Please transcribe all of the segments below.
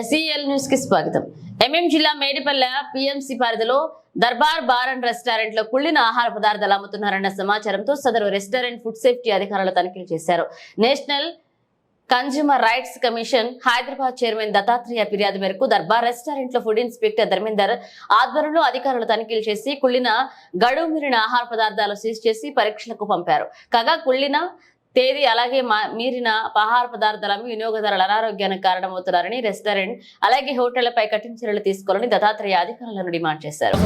SEL news కి స్వాగతం. జిల్లా మేడిపల్లె PMC పరిధిలో దర్బార్ బార్ అండ్ రెస్టారెంట్ లో కుళ్ళిన ఆహార పదార్థాలు అమ్ముతున్నారన్న సమాచారంతో సదరు రెస్టారెంట్ ఫుడ్ సేఫ్టీ అధికారులు తనిఖీలు చేశారు. National consumer rights commission Hyderabad chairman Dattatreya ఫిర్యాదు మేరకు దర్బార్ రెస్టారెంట్ లో ఫుడ్ ఇన్స్పెక్టర్ ధర్మేందర్ ఆధ్వర్యంలో అధికారులు తనిఖీలు చేసి కుళ్ళిన గడువు మీరిన ఆహార పదార్థాలు సీజ్ చేసి పరీక్షలకు పంపారు. కాగా కుళ్ళిన తేదీ అలాగే మీరిన ఆహార పదార్థాలను వినియోగదారుల అనారోగ్యానికి కారణమవుతున్నారని రెస్టారెంట్ అలాగే హోటళ్లపై కఠిన చర్యలు తీసుకోవాలని దత్తాత్రేయ అధికారులను డిమాండ్ చేశారు.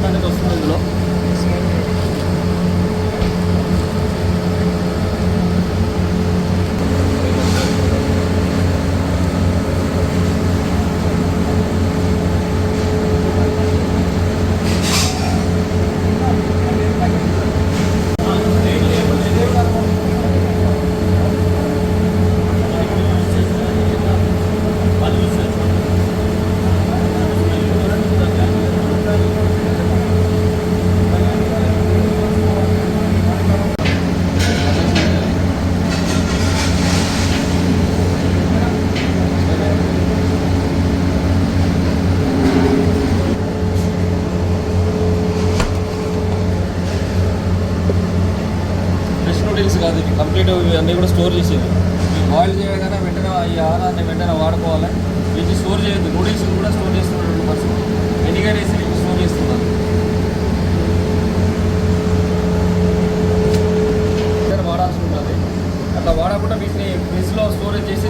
కాదు ఇది కంప్లీట్ అన్నీ కూడా స్టోర్ చేసేది. బాయిల్ చేయగానే వెంటనే ఈ ఆహారాన్ని వెంటనే వాడుకోవాలి. వీటిని స్టోర్ చేయొద్దు. నూడిల్స్ కూడా స్టోర్ చేస్తున్నారు పర్సెంట్ వెనిగర్ వేసి స్టోర్ చేస్తున్నారు. వాడాల్సి ఉంటుంది. అట్లా వాడకుండా వీటిని ఫ్రిడ్జ్లో స్టోరేజ్ చేసి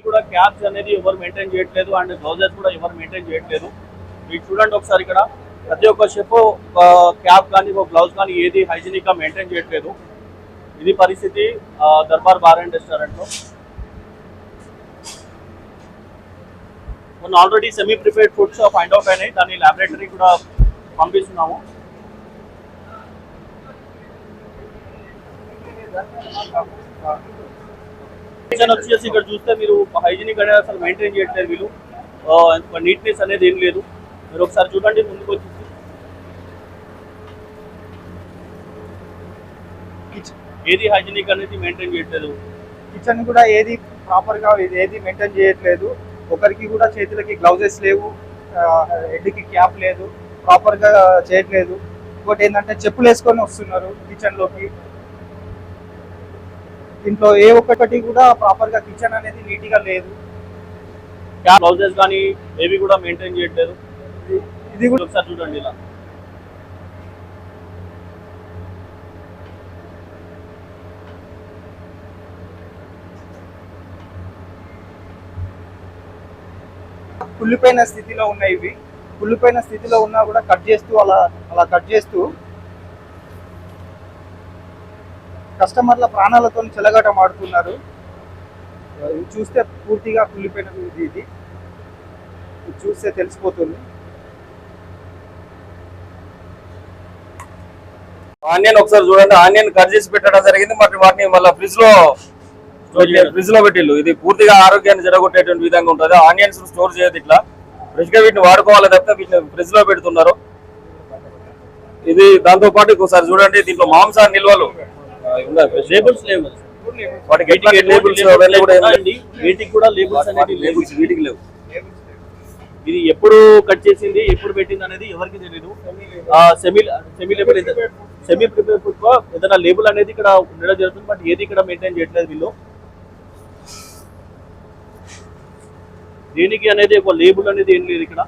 కూడా క్యాబ్స్ అనేది ఎవరు మెయింటైన్ చేయట్లేదు అండ్ గ్లౌజెస్ కూడా ఎవరు మెయింటైన్ చేయట్లేదు. మీరు చూడండి ఒకసారి ఇక్కడ ప్రతి ఒక్క షెఫ్ క్యాబ్ కానీ గ్లౌజ్ కానీ ఏది హైజీనిక్ గా మెయింటైన్ చేయట్లేదు. ఇది పరిస్థితి దర్బార్ బార్ అండ్ రెస్టారెంట్ లో. కొన్ని already semi prepared foods find out అయినాయి. దాన్ని ల్యాబొరేటరీ కూడా పంపిస్తున్నాము. వచ్చేసి ఇక్కడ చూస్తే మీరు హైజీనిక్ అనేది అసలు మెయింటైన్ చేయట్లేదు. వీళ్ళు నీట్నెస్ అనేది ఏం లేదు. మీరు ఒకసారి చూడండి ముందుకు వచ్చేసి ఏది హైజీనిక్ అనేది మెయింటైన్ చేయట్లేదు. కిచెన్ కూడా ఏది ప్రాపర్గా ఏది మెయింటైన్ చేయట్లేదు. ఒకరికి కూడా చేతులకి గ్లౌజెస్ లేవు, హెడ్కి క్యాప్ లేదు, ప్రాపర్గా చేయట్లేదు. ఇంకోటి ఏంటంటే చెప్పులు వేసుకొని వస్తున్నారు కిచెన్లోకి. దీంట్లో ఏ ఒక్కటి కూడా ప్రాపర్గా కిచెన్ అనేది నీట్గా లేదు. గ్లౌజెస్ కానీ ఏవి కూడా మెయింటైన్ చేయట్లేదు. ఇది కూడా ఒకసారి చూడండి. ఇలా కుళ్ళిపోయిన స్థితిలో ఉన్నాయి. ఇవి కుళ్ళిపోయిన స్థితిలో ఉన్నా కూడా కట్ చేస్తూ అలా కట్ చేస్తూ కస్టమర్ల ప్రాణాలతో చెలగాటం ఆడుతున్నారు. చూస్తే పూర్తిగా కుళ్ళిపోయినది. ఇది చూస్తే తెలిసిపోతుంది. ఆనియన్ ఒకసారి చూడండి. ఆనియన్ కట్ చేసి పెట్టడం జరిగింది. మరి వాటిని మళ్ళీ ఫ్రిడ్జ్ లో పెట్టిల్లు. ఇది పూర్తిగా ఆరోగ్యాన్ని జరగొట్టేటువంటి విధంగా ఉంటుంది. ఆనియన్స్ స్టోర్ చేయదు. ఇట్లా ఫ్రెష్ గా వీటిని వాడుకోవాలి తప్ప వీటిని ఫ్రిడ్జ్ లో పెడుతున్నారు. ఇది దాంతో పాటు ఒకసారి చూడండి. దీంట్లో మాంస నిల్వలు లేబుల్స్ లేవు. వీటికి లేవు. ఇది ఎప్పుడు కట్ చేసింది ఎప్పుడు పెట్టింది అనేది ఎవరికి తెలియదు. సెమీ ప్రిపేర్ ఫుడ్ ఏదైనా లేబుల్ అనేది ఇక్కడ ఉండడం జరుగుతుంది. బట్ ఏది ఇక్కడ మెయింటైన్ చేయట్లేదు వీళ్ళు. దీనికి అనేది ఒక లేబుల్ అనేది ఏం లేదు ఇక్కడ.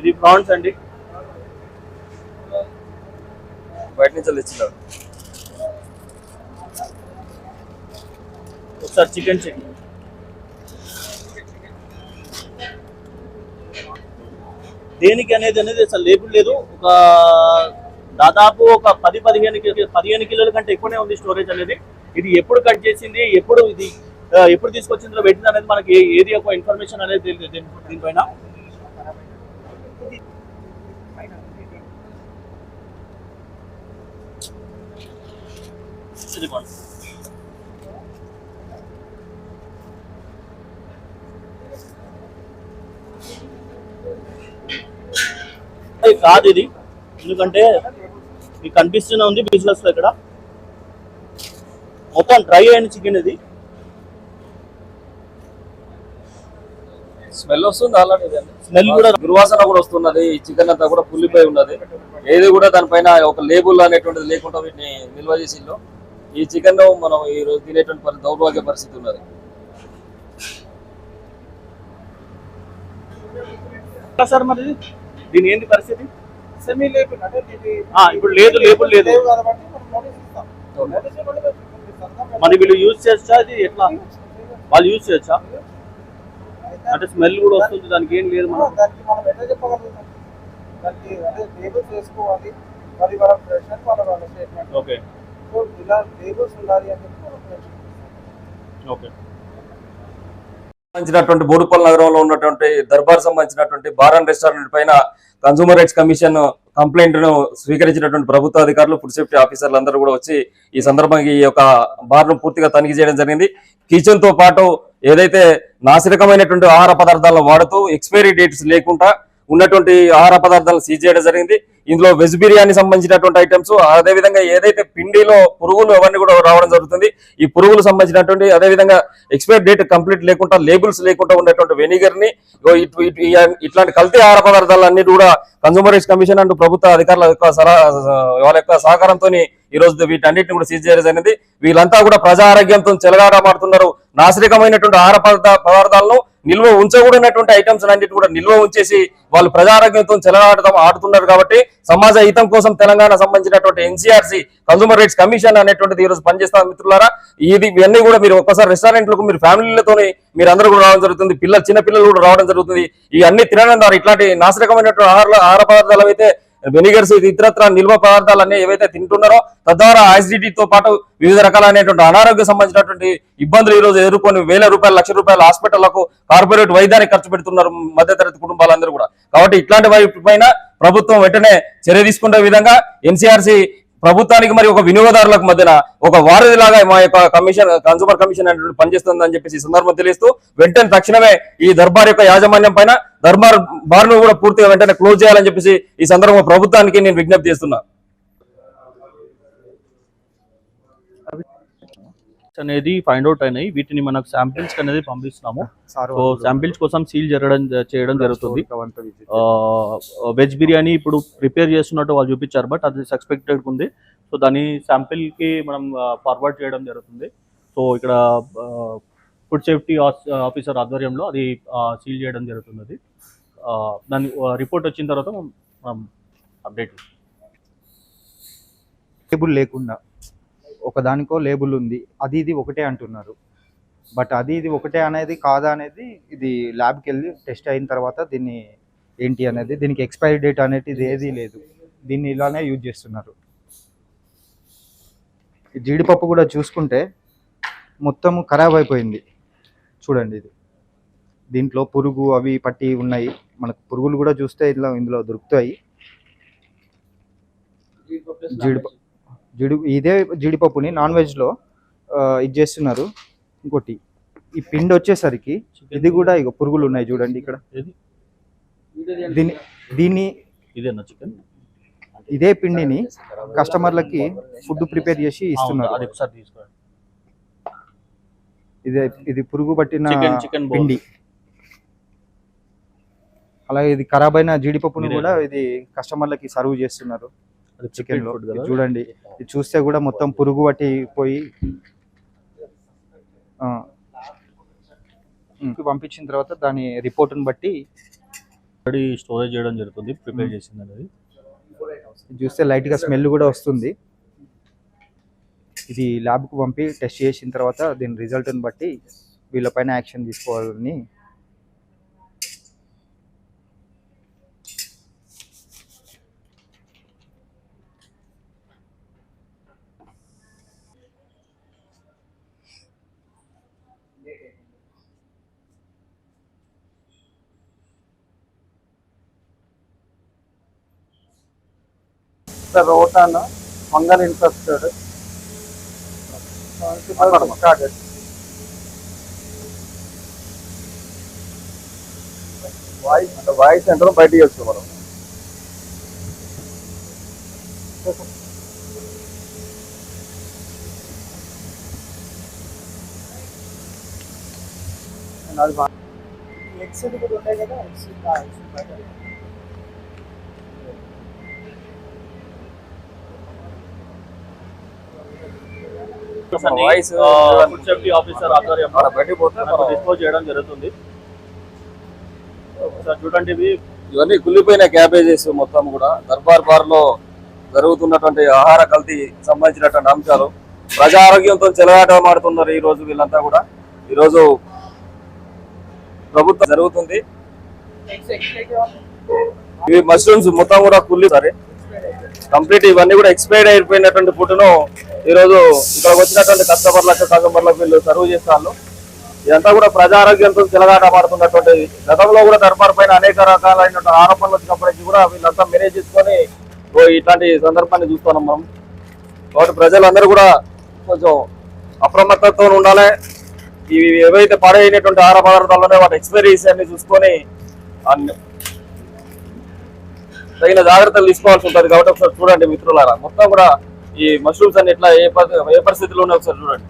ఇది ప్రాన్స్ అండి. బయట నుంచి తెచ్చినారు. ఒకసారి చికెన్ చెక్. దేనికి అనేది అసలు లేబుల్ లేదు. ఒక దాదాపు ఒక 15 కిలోల కంటే ఎక్కువనే ఉంది స్టోరేజ్ అనేది. ఇది ఎప్పుడు కట్ చేసింది, ఎప్పుడు తీసుకొచ్చిందో పెట్టింది అనేది మనకి ఏది ఒక ఇన్ఫర్మేషన్ అనేది తెలియదు దీనిపైన. కాదు ఇది, ఎందుకంటే మీకు కనిపిస్తూనే ఉంది బిజినెస్ లో ఇక్కడ మొత్తం డ్రై అయిన చికెన్. ఇది స్మెల్ వస్తుంది ఆల్రెడీ, స్మెల్ కూడా దుర్వాసన కూడా వస్తున్నది. ఈ చికెన్ అంతా కూడా పుల్లిపోయి ఉన్నది. ఏది కూడా దానిపైన ఒక లేబుల్ అనేటువంటిది లేకుండా వీటిని నిల్వ చేసి ఈ చికెన్ మనం ఈ రోజు తినేటువంటి దౌర్భాగ్య పరిస్థితి ఉన్నది. సార్ మరి దీని ఏంటి పరిస్థితి? సెమీ లేబుల్ అంటే ఇప్పుడు లేదు, లేబుల్ లేదు. మరి వీళ్ళు యూజ్ చేయొచ్చా? ఇది ఎట్లా వాళ్ళు యూజ్ చేయొచ్చా? అంటే స్మెల్ కూడా వస్తుంది, దానికి ఏం లేదు. దానికి మనం ఎట్లా చెప్పగలుగుతాం? దానికి అదే లేబుల్స్ వేసుకోవాలి, మరి వాళ్ళ ఫ్రెష్ అని వాళ్ళ స్టేట్మెంట్. ఓకే, సో ఇలా లేబుల్స్ ఉండాలి అని చెప్పి మనం ఓకే. సంబంధించినటువంటి బోడుపల్ నగరంలో ఉన్నటువంటి దర్బార్ సంబంధించినటువంటి బార్ అండ్ రెస్టారెంట్ పైన కన్సూమర్ రైట్స్ కమిషన్ కంప్లైంట్ ను స్వీకరించినటువంటి ప్రభుత్వ అధికారులు, ఫుడ్ సేఫ్టీ ఆఫీసర్లు అందరూ కూడా వచ్చి ఈ సందర్భంగా ఈ యొక్క బార్ ను పూర్తిగా తనిఖీ చేయడం జరిగింది. కిచెన్ తో పాటు ఏదైతే నాసిరకమైనటువంటి ఆహార పదార్థాలను వాడుతూ ఎక్స్పైరీ డేట్స్ లేకుండా ఉన్నటువంటి ఆహార పదార్థాలను సీజ్ చేయడం జరిగింది. ఇందులో వెజ్ బిర్యానీ సంబంధించినటువంటి ఐటమ్స్, అదేవిధంగా ఏదైతే పిండిలో పురుగులు అవన్నీ కూడా రావడం జరుగుతుంది. ఈ పురుగులు సంబంధించినటువంటి అదేవిధంగా ఎక్స్పైరీ డేట్ కంప్లీట్ లేకుండా లేబుల్స్ లేకుండా ఉన్నటువంటి వెనిగర్ ని ఇట్లాంటి కల్తీ ఆహార పదార్థాలన్నీ కూడా కన్సూమర్ రైట్స్ కమిషన్ అండ్ ప్రభుత్వ అధికారుల యొక్క వాళ్ళ యొక్క సహకారంతో ఈ రోజు వీటన్నిటిని కూడా సీజ్ చేయడం జరిగింది. వీళ్ళంతా కూడా ప్రజా ఆరోగ్యంతో చెలగాటమాడుతున్నారు. నాసిరకమైనటువంటి ఆహార పదార్థాలను నిల్వ ఉంచకూడనటువంటి ఐటమ్స్ అన్నిటి కూడా నిల్వ ఉంచేసి వాళ్ళు ప్రజారోగ్యంతో ఆడుతున్నారు. కాబట్టి సమాజ హితం కోసం తెలంగాణ సంబంధించినటువంటి ఎన్సీఆర్సీ కన్సూమర్ రైట్స్ కమిషన్ అనేటువంటిది ఈ రోజు పనిచేస్తారు. మిత్రులారా, ఇవన్నీ కూడా మీరు ఒక్కసారి రెస్టారెంట్లకు మీరు ఫ్యామిలీలతో మీరు అందరూ కూడా రావడం జరుగుతుంది. చిన్న పిల్లలు కూడా రావడం జరుగుతుంది. ఇవన్నీ తినడం ద్వారా ఇట్లాంటి నాసిరకమైనటువంటి ఆహార పదార్థాలు అయితే వెనిగర్స్, ఇతరత్ర నిల్వ పదార్థాలన్నీ ఏవైతే తింటున్నారో తద్వారా యాసిడిటీతో పాటు వివిధ రకాలైనటువంటి అనారోగ్య సంబంధించినటువంటి ఇబ్బందులు ఈ రోజు ఎదుర్కొని వేల రూపాయలు, లక్ష రూపాయలు హాస్పిటళ్లకు, కార్పొరేట్ వైద్యానికి ఖర్చు పెడుతున్నారు మధ్యతరగతి కుటుంబాలందరూ కూడా. కాబట్టి ఇట్లాంటి వాటి పైన ప్రభుత్వం వెంటనే చర్య తీసుకునే విధంగా ఎన్సీఆర్సీ ప్రభుత్వానికి మరి ఒక వినియోగదారులకు మధ్యన ఒక వారధిలాగా మా యొక్క కన్సూమర్ కమిషన్ అనేటువంటి పనిచేస్తుందని చెప్పేసి ఈ సందర్భం తెలియస్తూ వెంటనే తక్షణమే ఈ దర్బార్ యొక్క యాజమాన్యం పైన బార్ ను కూడా పూర్తిగా వెంటనే క్లోజ్ చేయాలని చెప్పేసి ఈ సందర్భంగా ప్రభుత్వానికి నేను విజ్ఞప్తి చేస్తున్నా. అనేది ఫైండ్ అవుట్ అయినాయి. వీటిని మనకు శాంపిల్స్ అనేది పంపిస్తున్నాము. సో శాంపిల్స్ కోసం సీల్ చేయడం జరుగుతుంది. వెజ్ బిర్యానీ ఇప్పుడు ప్రిపేర్ చేస్తున్నట్టు వాళ్ళు చూపించారు, బట్ అది సస్పెక్టెడ్ ఉంది. సో దాని శాంపిల్ కి మనం ఫార్వర్డ్ చేయడం జరుగుతుంది. సో ఇక్కడ ఫుడ్ సేఫ్టీ ఆఫీసర్ ఆధ్వర్యంలో అది సీల్ చేయడం జరుగుతుంది. దాని రిపోర్ట్ వచ్చిన తర్వాత మనం అప్డేట్. లేబుల్ లేకుండా ఒకదానికో లేబుల్ ఉంది, అది ఇది ఒకటే అంటున్నారు. బట్ అది ఇది ఒకటే అనేది కాదా అనేది ఇది ల్యాబ్కి వెళ్ళి టెస్ట్ అయిన తర్వాత దీన్ని ఏంటి అనేది, దీనికి ఎక్స్పైరీ డేట్ అనేది ఇది ఏదీ లేదు. దీన్ని ఇలానే యూజ్ చేస్తున్నారు. ఈ జీడిపప్పు కూడా చూసుకుంటే మొత్తం ఖరాబ్ అయిపోయింది చూడండి. ఇది దీంట్లో పురుగు అవి పట్టి ఉన్నాయి. మనకు పురుగులు కూడా చూస్తే ఇందులో దొరుకుతాయి. ఇదే జీడిపప్పుని నాన్ వెజ్లో ఇది చేస్తున్నారు. ఇంకోటి ఈ పిండి వచ్చేసరికి ఇది కూడా ఇక పురుగులు ఉన్నాయి చూడండి ఇక్కడ. దీన్ని ఇదే పిండిని కస్టమర్లకి ఫుడ్ ప్రిపేర్ చేసి ఇస్తున్నారు. ఇది పురుగు పట్టిన పిండి. అలాగే ఇది ఖరాబ్ అయిన జీడిపప్పును కూడా ఇది కస్టమర్లకి సర్వ్ చేస్తున్నారు చికెన్ లో. చూడండి, ఇది చూస్తే కూడా మొత్తం పురుగు పట్టిపోయి పంపించిన తర్వాత దాని రిపోర్ట్ని బట్టి స్టోరేజ్ చేయడం జరుగుతుంది. ప్రిపేర్ చేసింది అనేది చూస్తే లైట్ గా స్మెల్ కూడా వస్తుంది. ఇది ల్యాబ్ కు పంపి టెస్ట్ చేసిన తర్వాత దీని రిజల్ట్ని బట్టి వీళ్ళపైన యాక్షన్ తీసుకోవాలని. Mister rotten fungal infected started. Voice centre బయటికి వస్తాం మనం. ఎగ్స్ కూడా ఉంటాయి కదా, eggs voice food safety officer ఆధ్వర్యంలో బయటికి పోతే మనం డిస్పోజ్ చేయడం జరుగుతుంది. ఒకసారి చూడండి, ఇవన్నీ కుళ్ళిపోయిన క్యాబేజెస్ మొత్తం కూడా దర్బార్ బార్ లో జరుగుతున్నటువంటి ఆహార కల్తీ సంబంధించినటువంటి అంశాలు. ప్రజా ఆరోగ్యంతో చెలగాటమాడుతున్నారు ఈ రోజు వీళ్ళంతా కూడా. ఈ రోజు ప్రభుత్వం జరుగుతుంది. ఇవి మష్రూమ్స్ మొత్తం కూడా కుళ్ళి సరే కంప్లీట్ ఇవన్నీ కూడా ఎక్స్పైర్డ్ అయిపోయినటువంటి ఫుడ్ ను ఈ రోజు ఇక్కడికి వచ్చినటువంటి కస్టమర్లకు వీళ్ళు సర్వ్ చేస్తారు. ఇదంతా కూడా ప్రజా ఆరోగ్యంతో చెలగాటమాడుతున్నటువంటి. గతంలో కూడా దర్బార్ పైన అనేక రకాలైన ఆరోపణలు వచ్చినప్పటికీ కూడా వీళ్ళంతా మేనేజ్ చేసుకొని ఇట్లాంటి సందర్భాన్ని చూస్తున్నాం మనం. కాబట్టి ప్రజలందరూ కూడా కొంచెం అప్రమత్తతో ఉండాలి. ఇవి ఏవైతే పాడైనటువంటి ఆహార పదార్థాల్లోనే వాటి ఎక్స్పైరీస్ అన్ని చూసుకొని తగిన జాగ్రత్తలు తీసుకోవాల్సి ఉంటుంది. కాబట్టి ఒకసారి చూడండి మిత్రులారా, మొత్తం కూడా ఈ మష్రూమ్స్ అన్ని ఎట్లా ఏ పరిస్థితిలో ఉన్నాయి ఒకసారి చూడండి.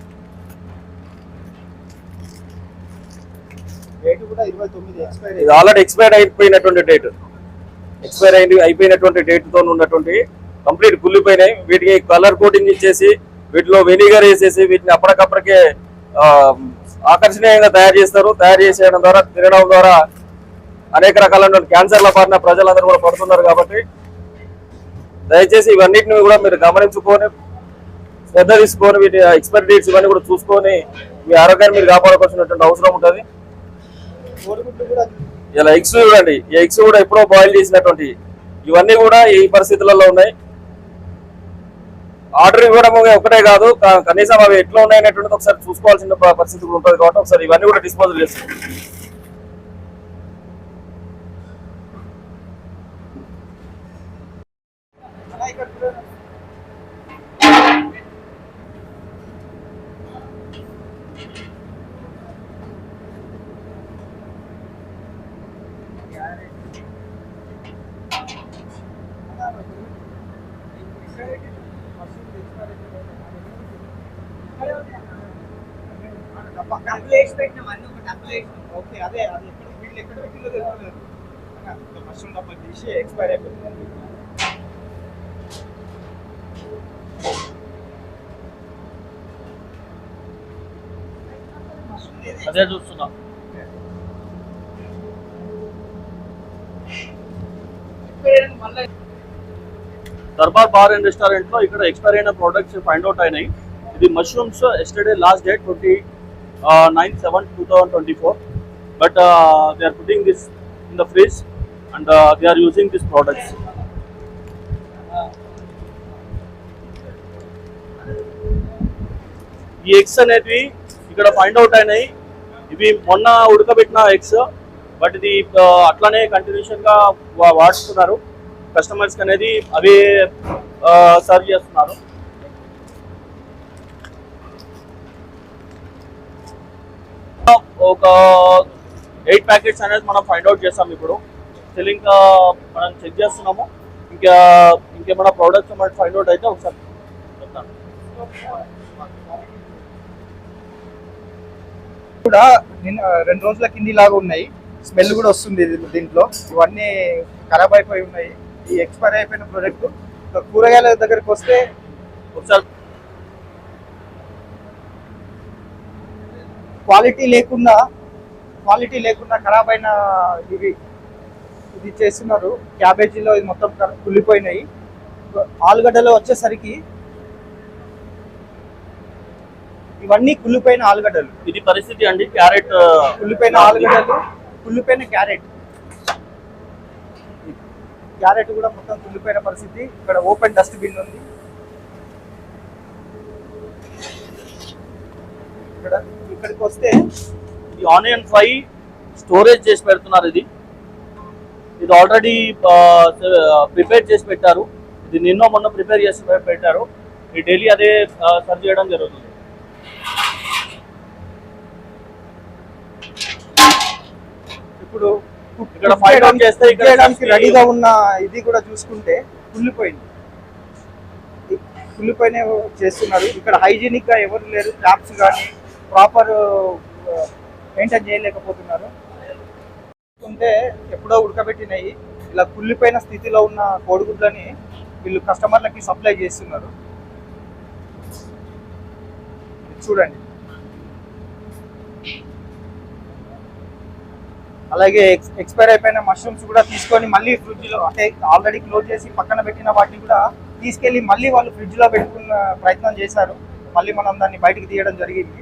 ఇది ఆల్రెడీ ఎక్స్పైర్ అయిపోయినటువంటి డేట్, అయిపోయినటువంటి డేట్ తో ఉన్నటువంటి కంప్లీట్ కుళ్ళిపోయినాయి. వీటికి కలర్ కోటింగ్ ఇచ్చేసి వీటిలో వెనిగర్ వేసేసి వీటిని అప్పటికప్పటికే ఆకర్షణీయంగా తయారు చేస్తారు. తయారు చేసేయడం ద్వారా తినడం ద్వారా అనేక రకాలైన క్యాన్సర్ల బారిన ప్రజలందరూ కూడా పడుతున్నారు. కాబట్టి దయచేసి ఇవన్నిటిని కూడా మీరు గమనించుకొని శ్రద్ధ తీసుకొని వీటి ఎక్స్పైరీ డేట్స్ ఇవన్నీ కూడా చూసుకొని మీ ఆరోగ్యాన్ని మీరు కాపాడుకోవాల్సినటువంటి అవసరం ఉంటుంది. ఇలా ఎగ్స్ చూడండి, ఈ ఎగ్స్ కూడా ఎప్పుడో బాయిల్ చేసినటువంటి ఇవన్నీ కూడా ఈ పరిస్థితులలో ఉన్నాయి. ఆర్డర్ ఇవ్వడం ఒకటే కాదు, కనీసం అవి ఎట్లా ఉన్నాయనేటువంటిది ఒకసారి చూసుకోవాల్సిన పరిస్థితి కూడా ఉంటుంది. కాబట్టి ఒకసారి ఇవన్నీ కూడా డిస్పోజల్ చేస్తాం. మష్రూమ్ డబ్బా తీసి ఎక్స్పైర్ అయిపోయింది. అదే చూస్తున్నాం. దర్బార్ బార్ అండ్ రెస్టారెంట్ లో ఇక్కడ ఎక్స్పైర్ అయిన ప్రొడక్ట్స్ ఫైండ్ అవుట్ అయినాయి. ఇది mushrooms yesterday last date 29/7/2024, but they are putting this in the fridge and they are using these products. ఈ ఎగ్స్ అనేవి ఇక్కడ ఫైండ్ అవుట్ అయినాయి. ఇవి మొన్న ఉడకబెట్టిన ఎగ్స్, బట్ ఇది అట్లానే కంటిన్యూషన్ గా వాడుతున్నారు. కస్టమర్స్ అనేది అవే సర్వ్ చేస్తున్నారు. ఒక 8 ప్యాకెట్స్ అనేది మనం ఫైండ్ అవుట్ చేస్తాం. ఇప్పుడు స్టిల్ ఇంకా మనం చెక్ చేస్తున్నాము. ఇంకేమైనా ప్రోడక్ట్స్ మనకి ఫైండ్ అవుట్ అయితే ఒకసారి చెప్తాను. కూడా 2 రోజుల కింది లాగా ఉన్నాయి. స్మెల్ కూడా వస్తుంది దీంట్లో. ఇవన్నీ ఖరాబ్ అయిపోయి ఉన్నాయి. ఈ ఎక్స్పైర్ అయిపోయిన ప్రోడక్ట్. కూరగాయల దగ్గరికి వస్తే ఒకసారి క్వాలిటీ లేకుండా ఖరాబ్ అయిన ఇది చేస్తున్నారు. క్యాబేజీలో ఇది మొత్తం కుళ్ళిపోయినాయి. ఆలుగడ్డలో వచ్చేసరికి ఇవన్నీ కుళ్ళిపోయిన ఆలుగడ్డలు. ఇది పరిస్థితి అండి. క్యారెట్ కుళ్ళిపోయిన ఆలుగడ్డలు, కుళ్ళిపోయిన క్యారెట్ కూడా మొత్తం కుళ్ళిపోయిన పరిస్థితి. ఇక్కడ ఓపెన్ డస్ట్ బిన్ ఉంది. ఇక్కడికి వస్తే ఈ ఆనియన్ ఫ్రై స్టోరేజ్ చేసి పెడుతున్నారు. ఇది ఆల్రెడీ ప్రిపేర్ చేసి పెట్టారు. ఇది నిన్నో మొన్న ప్రిపేర్ చేసి పెట్టారు. ఈ డైలీ అదే సర్వ్ చేయడం జరుగుతుంది. ఇప్పుడు ఇక్కడ ఫైట్ అవుట్ చేస్తే ఇక్కడ చేయడానికి రెడీగా ఉన్న ఇది కూడా చూసుకుంటే కుళ్ళిపోయింది. కుళ్ళిపోయిన చేస్తున్నారు. ఇక్కడ హైజీనిక్ గా ఎవరు లేరు. క్లాప్స్ కానీ ప్రాపర్ మెయింటైన్ చేయలేకపోతున్నారు. ఉంటే ఎప్పుడో ఉడకబెట్టినాయి ఇలా కుళ్ళిపోయిన స్థితిలో ఉన్న కోడిగుడ్లని వీళ్ళు కస్టమర్లకి సప్లై చేస్తున్నారు. చూడండి. అలాగే ఎక్స్పైర్ అయిపోయిన మష్రూమ్స్ కూడా తీసుకొని మళ్ళీ ఫ్రిడ్జ్ లో, అంటే ఆల్రెడీ క్లోజ్ చేసి పక్కన పెట్టిన వాటిని కూడా తీసుకెళ్లి మళ్ళీ వాళ్ళు ఫ్రిడ్జ్ లో పెట్టుకున్న ప్రయత్నం చేశారు. మళ్ళీ మనం దాన్ని బయటకు తీయడం జరిగింది.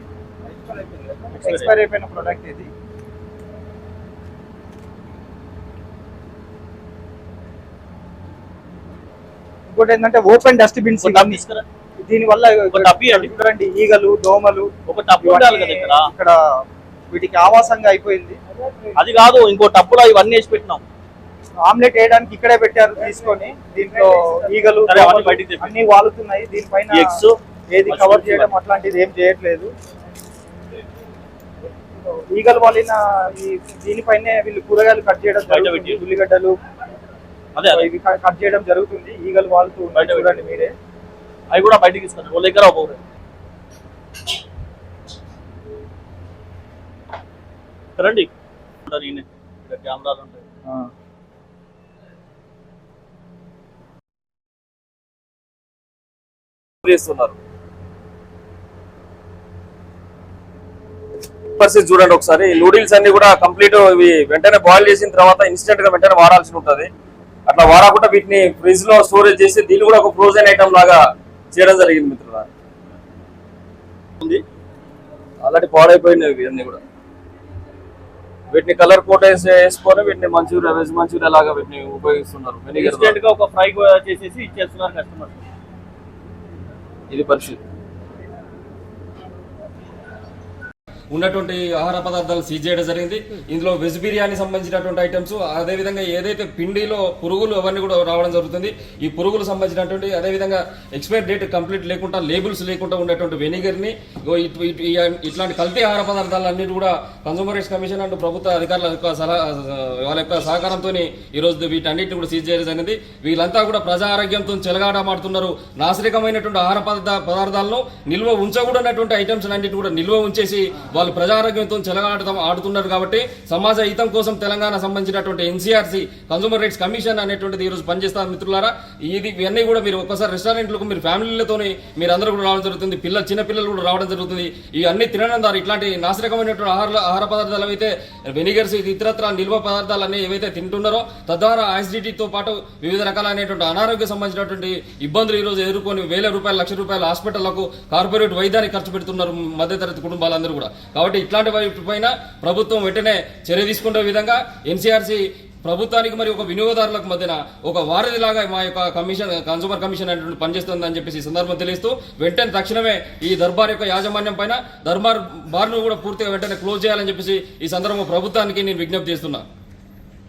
ఎక్స్పైర్ అయిపోయిన ప్రోడక్ట్ ఇది. ఇంకోటి ఏంటంటే ఓపెన్ డస్ట్బిన్స్. దీని వల్ల చూడండి ఈగలు, దోమలు ఒక టబ్బు ఉండాలి కదా ఇక్కడ వీటికి ఆవాసంగా అయిపోయింది. అది కాదు, ఇంకో టబ్బులో ఇవన్నీ వేసి పెట్టినాం. ఆమ్లెట్ వేయడానికి ఇక్కడే పెట్టారు తీసుకొని. దీంట్లో ఈగలు అన్ని వాలుతున్నాయి. దీనిపైన ఏది కవర్ చేయడం అట్లాంటిది ఏం చేయట్లేదు. ఈగలు వాలిన దీనిపైనే వీళ్ళు కూరగాయలు కట్ చేయడం జరుగుతుంది. ఉల్లిగడ్డలు ఇవి కట్ చేయడం జరుగుతుంది. ఈగలు వాలుతూ ఉన్నాయి చూడండి మీరే. అవి కూడా బయటకి ఇస్తారు. వాళ్ళ దగ్గర రండి, కెమెరాలు ఉంటాయి. చేస్తున్నారు. పరిస్థితి చూడండి ఒకసారి. నూడిల్స్ అన్ని కూడా కంప్లీట్ ఇవి వెంటనే బాయిల్ చేసిన తర్వాత ఇన్స్టెంట్ గా వెంటనే వాడాల్సి ఉంటుంది. అట్లా వాడకుండా వీటిని ఫ్రిడ్జ్ లో స్టోరేజ్ చేసి దీన్ని కూడా ఒక ఫ్రోజన్ ఐటమ్ లాగా చేయడం జరిగింది మిత్రులారా. ఆల్రెడీ పాడైపోయినవి ఇవన్నీ కూడా. వీటిని కలర్ కోట్ వేసుకొని వీటిని మంచూరియా, వెజ్ మంచూరియా లాగా వీటిని ఉపయోగిస్తున్నారు. ఇన్స్టెంట్ గా ఒక ఫ్రై చేసేసి ఇచ్చేస్తున్నారు కస్టమర్. ఇది పరిస్థితి. ఉన్నటువంటి ఆహార పదార్థాలు సీజ్ చేయడం జరిగింది. ఇందులో వెజ్ బిర్యానీ సంబంధించినటువంటి ఐటమ్స్, అదేవిధంగా ఏదైతే పిండిలో పురుగులు అవన్నీ కూడా రావడం జరుగుతుంది. ఈ పురుగులు సంబంధించినటువంటి, అదేవిధంగా ఎక్స్పైర్ డేట్ కంప్లీట్ లేకుండా, లేబుల్స్ లేకుండా ఉన్నటువంటి వెనిగర్ని, ఇట్లాంటి కల్తీ ఆహార పదార్థాలన్నిటి కూడా కన్సూమర్ రైట్స్ కమిషన్ అండ్ ప్రభుత్వ అధికారుల యొక్క వాళ్ళ యొక్క సహకారంతో ఈరోజు వీటన్నిటిని కూడా సీజ్ చేయడం జరిగింది. వీళ్ళంతా కూడా ప్రజా ఆరోగ్యంతో చెలగాటమాడుతున్నారు. నాశనికమైనటువంటి ఆహార పదార్థాలను నిల్వ ఉంచకూడనటువంటి ఐటమ్స్ అన్నింటిని కూడా నిల్వ ఉంచేసి వాళ్ళు ప్రజారోగ్యంతో చెలగాటం ఆడుతున్నారు. కాబట్టి సమాజ హితం కోసం తెలంగాణ సంబంధించినటువంటి ఎన్సీఆర్సీ కన్సూమర్ రైట్స్ కమిషన్ అనేటువంటిది ఈరోజు పనిచేస్తారు మిత్రులారా. ఇవన్నీ కూడా మీరు ఒక్కసారి రెస్టారెంట్లకు మీరు ఫ్యామిలీలతోని మీరు అందరూ కూడా రావడం జరుగుతుంది. చిన్న పిల్లలు కూడా రావడం జరుగుతుంది. ఇవన్నీ తినడం ద్వారా ఇట్లాంటి నాశనకమైనటువంటి ఆహార పదార్థాలు అయితే వెనిగర్స్, ఇతరత్ర నిల్వ పదార్థాలు అన్నీ ఏవైతే తింటున్నారో తద్వారా యాసిడిటీతో పాటు వివిధ రకాలైనటువంటి అనారోగ్య సంబంధించినటువంటి ఇబ్బందులు ఈరోజు ఎదుర్కొని వేల రూపాయలు, లక్ష రూపాయలు హాస్పిటళ్లకు, కార్పొరేట్ వైద్యానికి ఖర్చు పెడుతున్నారు మధ్యతరగతి కుటుంబాలందరూ కూడా. కాబట్టి ఇట్లాంటి వాటి పైన ప్రభుత్వం వెంటనే చర్య తీసుకునే విధంగా ఎన్సీఆర్సీ ప్రభుత్వానికి మరియు ఒక వినియోగదారులకు మధ్యన ఒక వారధిలాగా మా యొక్క కమిషన్, కన్సూమర్ కమిషన్ అనేటువంటి పనిచేస్తుందని చెప్పేసి ఈ సందర్భం తెలియస్తూ వెంటనే తక్షణమే ఈ దర్బార్ యొక్క యాజమాన్యం పైన దర్బార్ బార్ను కూడా పూర్తిగా వెంటనే క్లోజ్ చేయాలని చెప్పేసి ఈ సందర్భంలో ప్రభుత్వానికి నేను విజ్ఞప్తి చేస్తున్నా.